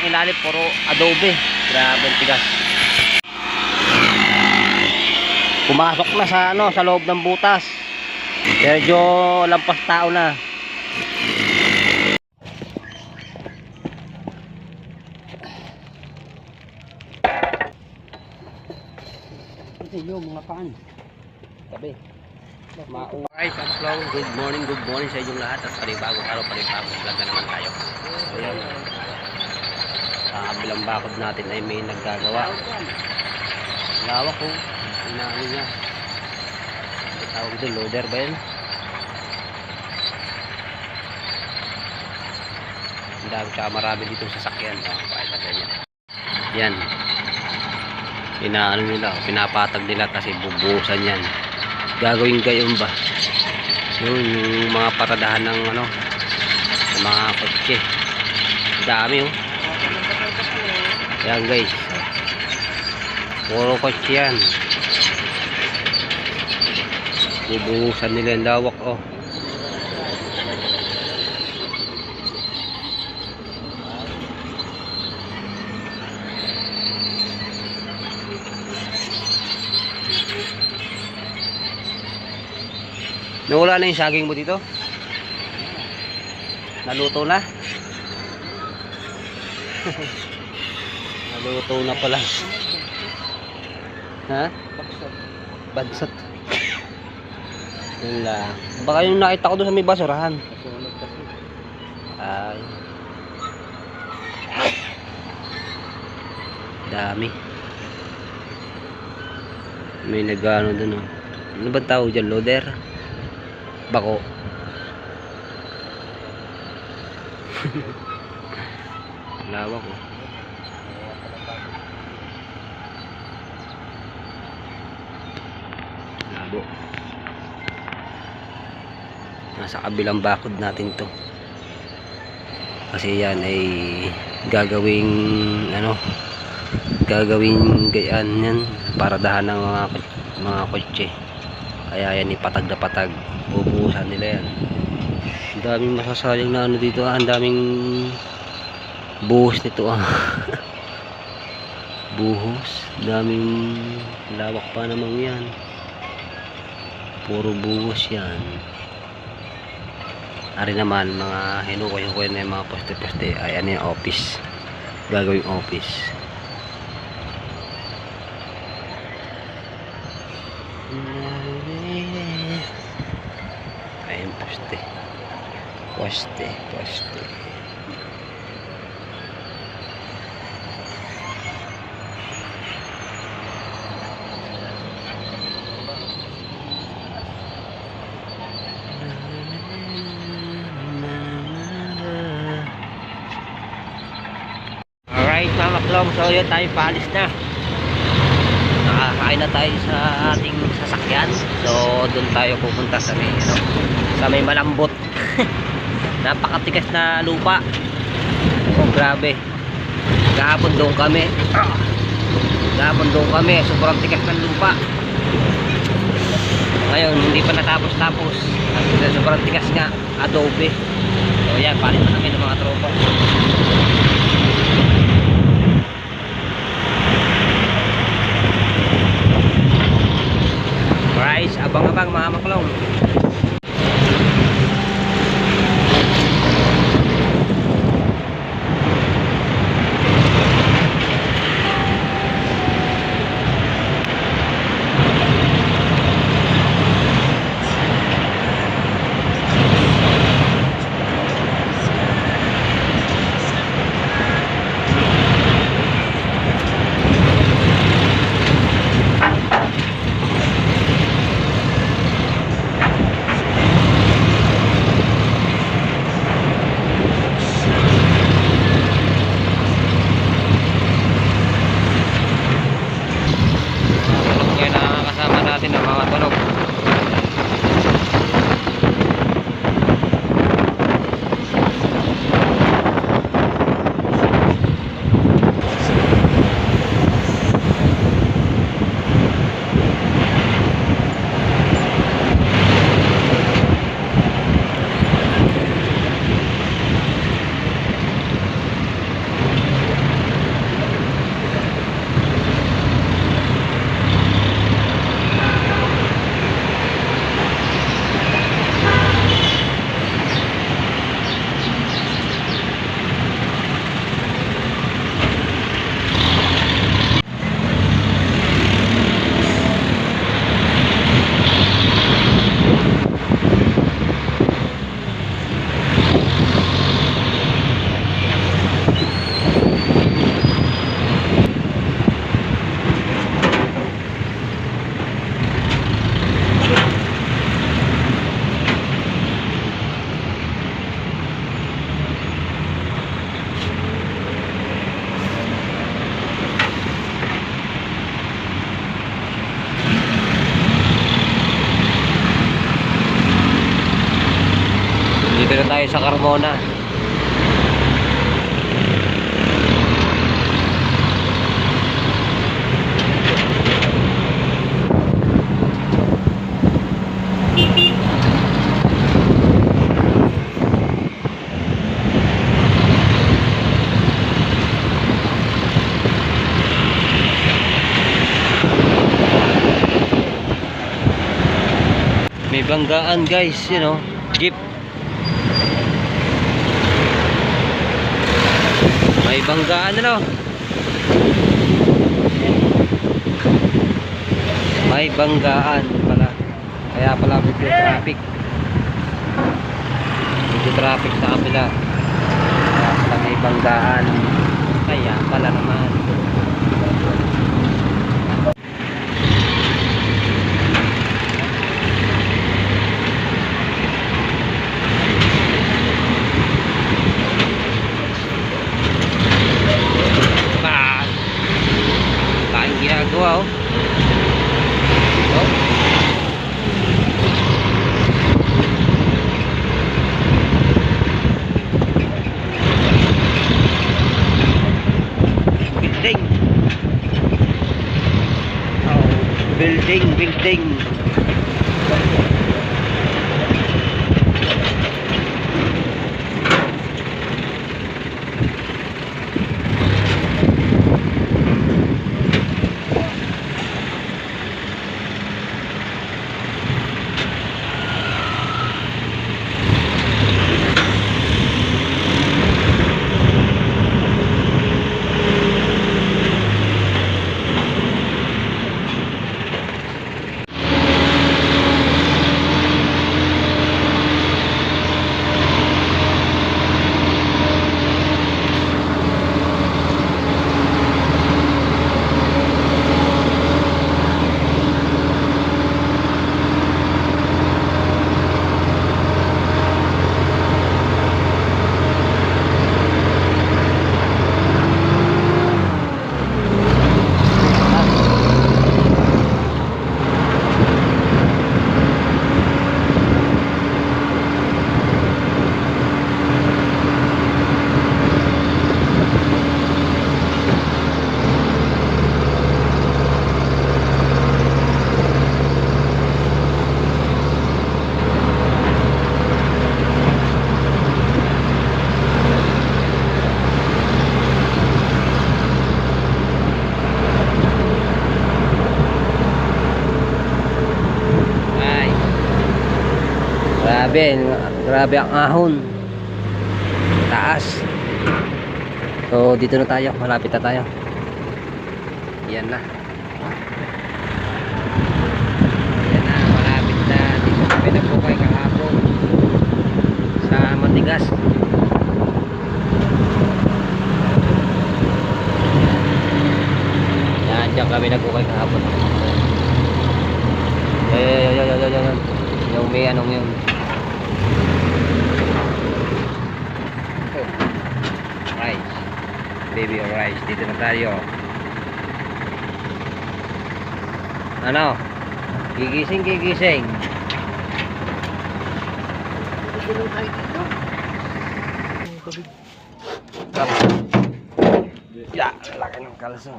yung ilalim puro adobe. Grabe ang tigas. Pumasok na sa sa loob ng butas. Medyo lampas tao na. Ito yung mga paan. Tabi. Alright, good morning sa inyong lahat. At panibagong araw, panibagong vlog na naman tayo. So yan, sa kabilang bakod natin ay may naggagawa. Lawak ko, inaano niya. Tawag doon, loader ba yan? Ang dami, tsaka marami dito sasakyan. Pakita sa inyo. Yan. Inaano nila, pinapatag nila kasi bubuhusan yan. Gagawin gayon ba? Yung mga paradahan ng ng mga kotse. Dami oh. Yan guys. Puro kotse yan. Bubuhusan nila yung lawak oh. Nawala na yung saging mo dito? Naluto na? Naluto na pala. Ha? Badsat. Yun lang. Baka yung nakita ko doon sa may basurahan. Ay. Dami. May nagano doon oh. Ano ba tawag dyan? Loader? Bako. Lawak oh. Labo. Nasa kabilang bakod natin to. Kasi yan ay gagawing gagawing gayaan yan para dahan ng mga kotse. Kaya yan ipatag na patag. Bubuhusan nila yan. Ang daming masasayang na dito ang daming buhos nito buhos, daming lawak pa namang yan. Puro buhos yan. Ari naman mga hinukoy-hukoy na yung mga poste-poste ay ano yung office, gagawing office. Ayun, poste. Alright mga maklong, so yun tayo paalis na. Nakakain na tayo sa ating sasakyan. So doon tayo pupunta sa may sa may malambot. Napakatigas na lupa. Oh grabe. Gahapon doon kami. Sobrang tigas ng lupa. Ngayon hindi pa natapos-tapos. Sobrang tigas nga, adobe. So yan, palit na kami ng mga tropa. Guys, abang-abang mga maklong. Dito na tayo sa Carmona. May banggaan guys, you know, jeep. May banggaan ano? May banggaan pala. Kaya pala medyo traffic. Medyo traffic sa kabila. Kaya pala may banggaan. Kaya pala naman. Ginagawa oh. Oh. Building. Oh, building. Grabe ang ahon. Taas. So dito na tayo, malapit na tayo. Yan na. Yan na, malapit na. Dito kami nagpukay kahapon sa Matigas. Yan, dyan kami nagpukay kahapon. Yan. Yung may anong yun. Rice. Baby rice. Dito na tayo. Ano? Gigising. Ya, laki ng kalso.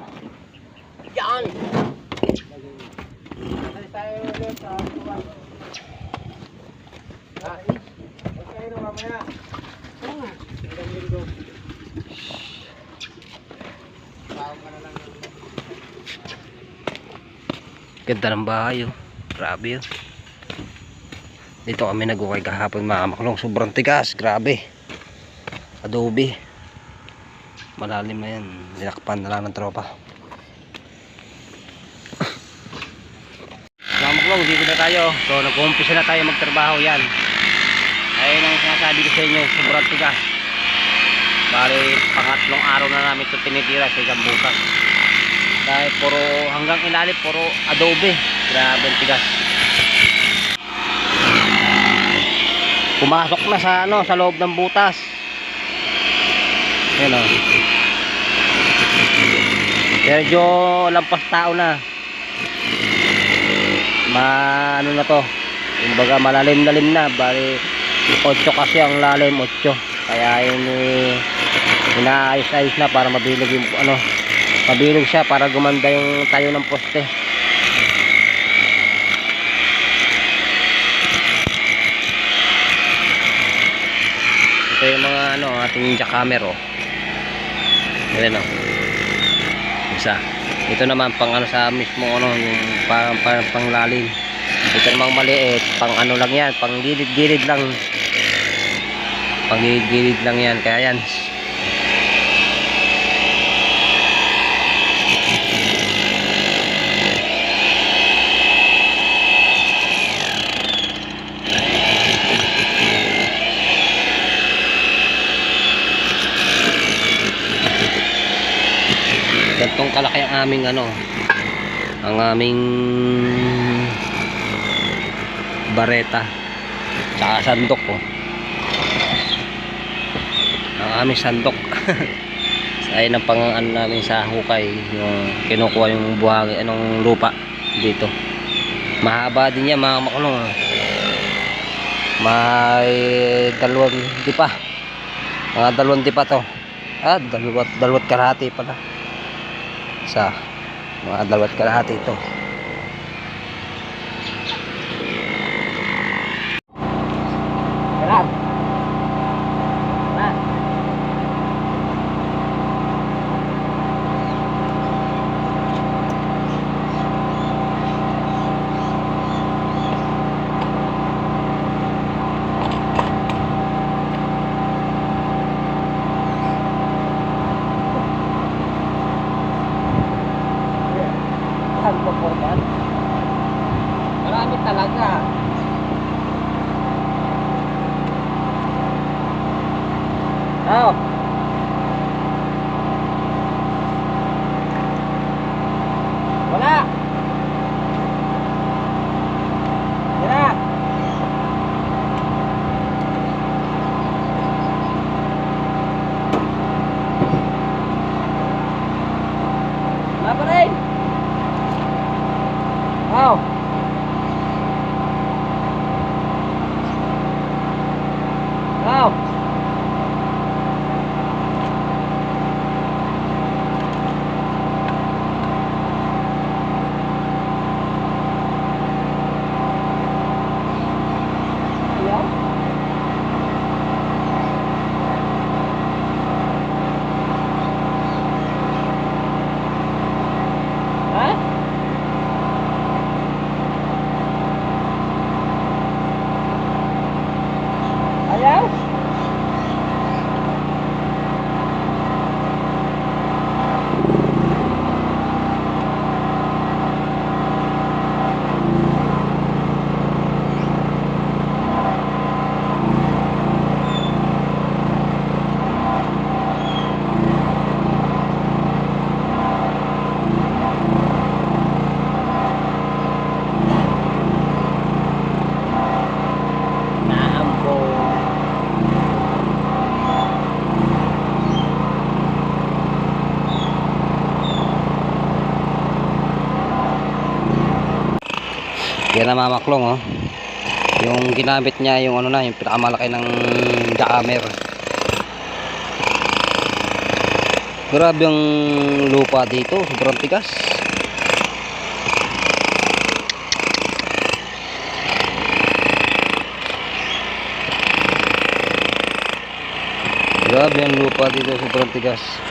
Yan! Ganda ng bahay oh. Grabe yun. Dito kami nagukay kahapon mga maklong. Sobrang tigas. Grabe. Adobe. Malalim na yan. Dinakpan na lang ng tropa. Mga maklong, dito na tayo. So nag-umpisa na tayo magtrabaho yan. Ayun ang sinasabi ko sa inyo. Sobrang tigas. Bali pangatlong araw na namin ito tinitira sa isang bukas. Dahil puro hanggang ilalim puro adobe. Grabe ang tigas. Pumasok na sa sa loob ng butas. Ayan o. Medyo lampas tao na. Ano na to. Kumbaga malalim na. Bali 8 kasi ang lalim, 8. Kaya yun inaayos-ayos na para mabilog yung ano, mabilog siya para gumanda yung tayo ng poste. Ito yung mga ano, ating jackhammer oh. Ayan oh. Isa. Ito naman pang ano sa mismo ano, yung panglalim. Ito namang maliit, pang ano lang yan, pang gilid-gilid lang. Pang gilid-gilid lang yan, kaya yan. Gantong kalaki ang aming ano, ang aming bareta tsaka sandok po. Ang aming sandok ay ng pang-ano namin sa hukay, yung kinukuha yung buhangin, anong lupa dito. Mahaba din yan mga makulong. May dalawang dipa, mga dalawang dipa to. Dalawat kalahati pala. Sa mga dalawat kalahati ito. Karan. Marami talaga. Oh. Wala. Wala. Wala pa rin. Oh. Oh. Ayaw. Ha? Ayaw? Yan na mamaklong oh. Yung ginamit niya yung ano na, yung pinakamalaki ng jackhammer. Grabe yung lupa dito, sobrang tigas. Grabe yung lupa dito, sobrang tigas.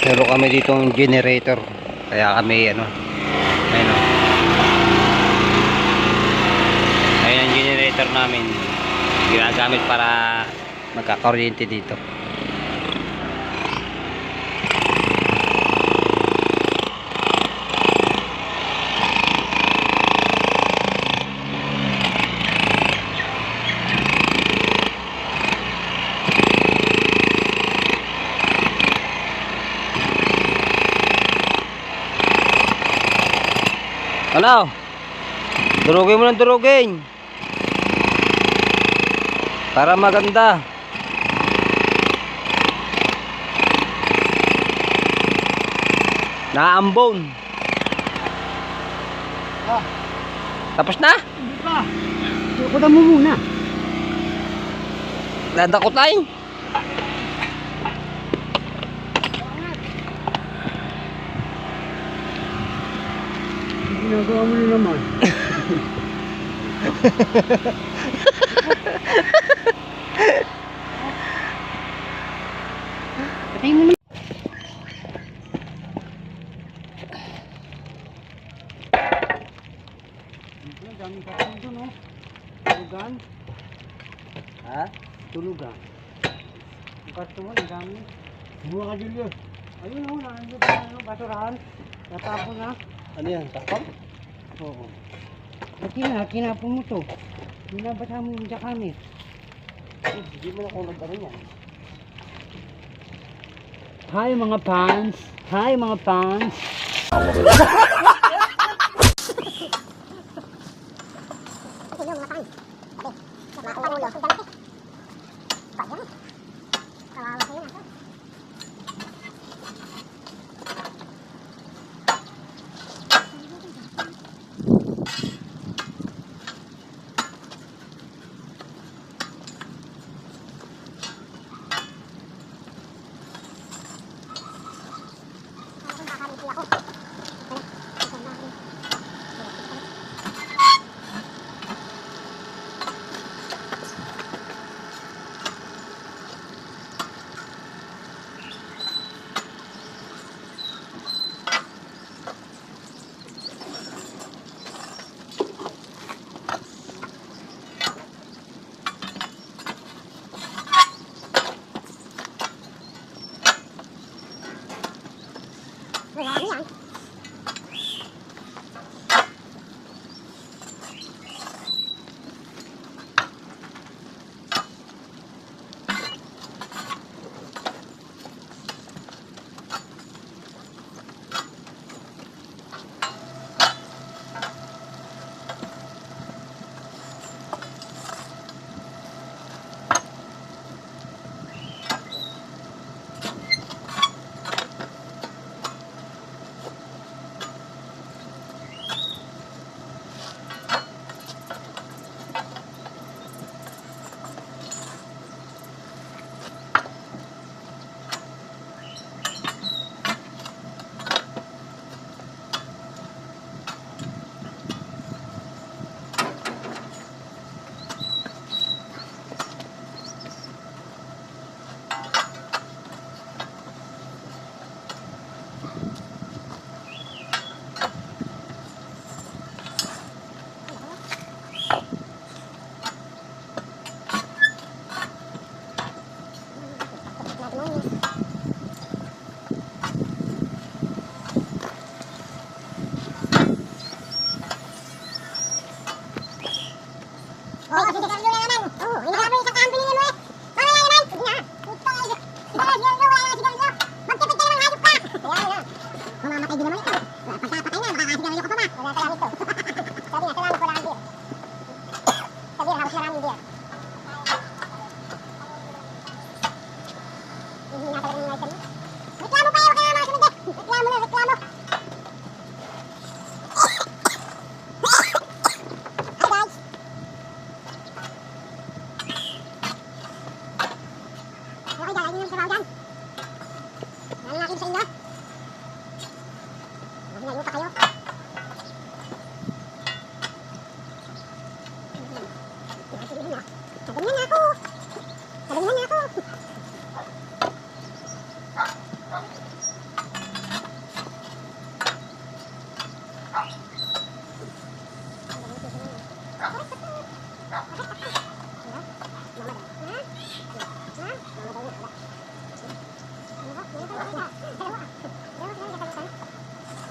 Pero kami dito ng generator, kaya kami ano, ayun o, ayun ang generator namin, ginagamit para magkakaryente dito. Ano? Durugin mo ng durugin. Para maganda. Naambon. Ah, Tapos na? hindi pa. Ikutan mo muna. Nadakotay. Ginagawa mo na naman. Patay mo na. Ang daming karton doon, oh. Tulugan. Ha? Tulugan. Ang karton mo, ang dami. Buha ka, Julio. Ayun, oh, nandun pa, ano, basurahan. Natapon na. Ano yan? Sakpam? Oo. Kinapon mo to. Binabasa mo yung kami. Hindi mo na kung nagano yan. Hi mga fans. Hi mga fans.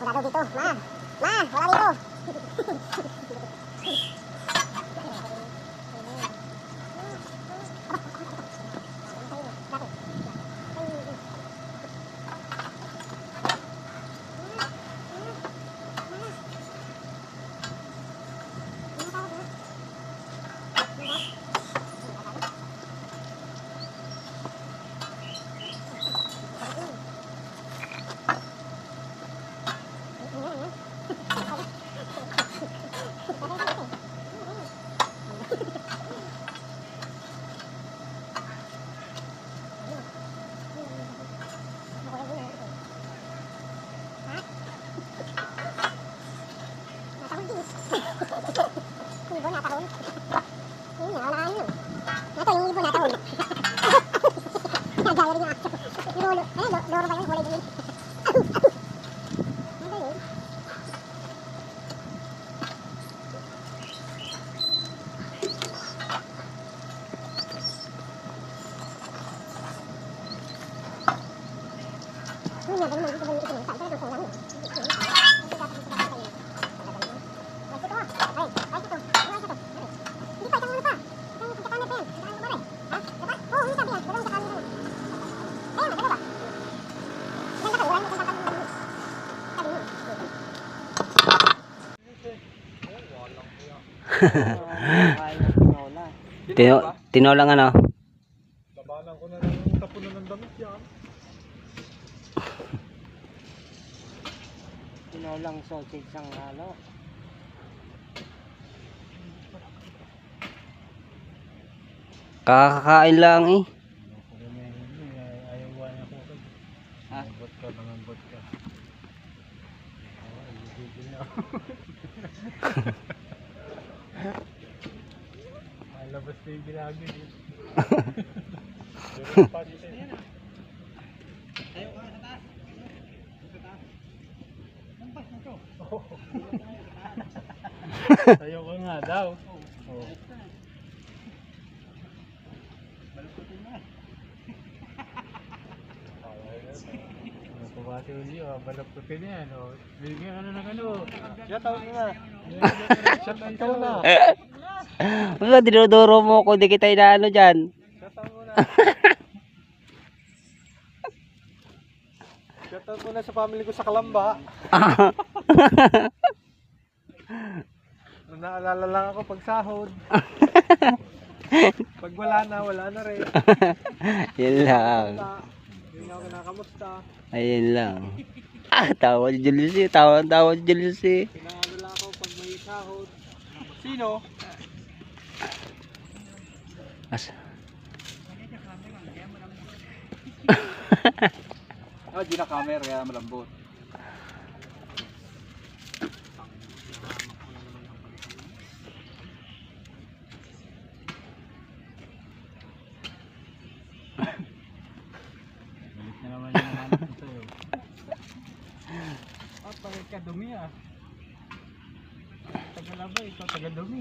Wala daw dito, ma. Ma, wala dito. tahon. Yun nga, wala yun. Ito yung ibon na tahon. Nagaya rin yung action. Yung lolo. Ayun, loro ba yun? Kulay din yun. Ano ba yun? Yun nga, ganun, dito ba yung ito? Saan? Saan ito? Saan ito? Tinolang ano? Labanan ko na ng tapunan ng damit yan. Tinolang sausage ang halo. Kakakain lang eh. Ayaw niya ko. Ha? Nangambot ka, nangambot ka. Ibigil niya. Malabas na yung ginagin. Pero pa dito yan. Tayo ka sa taas. Sa taas. Lampas na to. Tayo ka nga daw. Oh. Balputin na. Pabati uli, balputin yan. Bigyan ka na ng ano. Shoutout na. Shoutout na. Wala, dinodoro mo ko, di kita inaano dyan. Shoutout muna. Shoutout muna sa family ko sa Kalamba. Naalala lang ako pag sahod. Pag wala na rin. Yan lang. Hindi ako kinakamusta. Ayun lang. Tawa si Julius eh. Tawa si Julius eh. Pinaalala ako pag may sahod. Sino? As Di na camera kaya malambot. Balik na naman yung hanap ko sa'yo. Pagkat ka dumi ah. Tagalaba, ikaw taga dumi.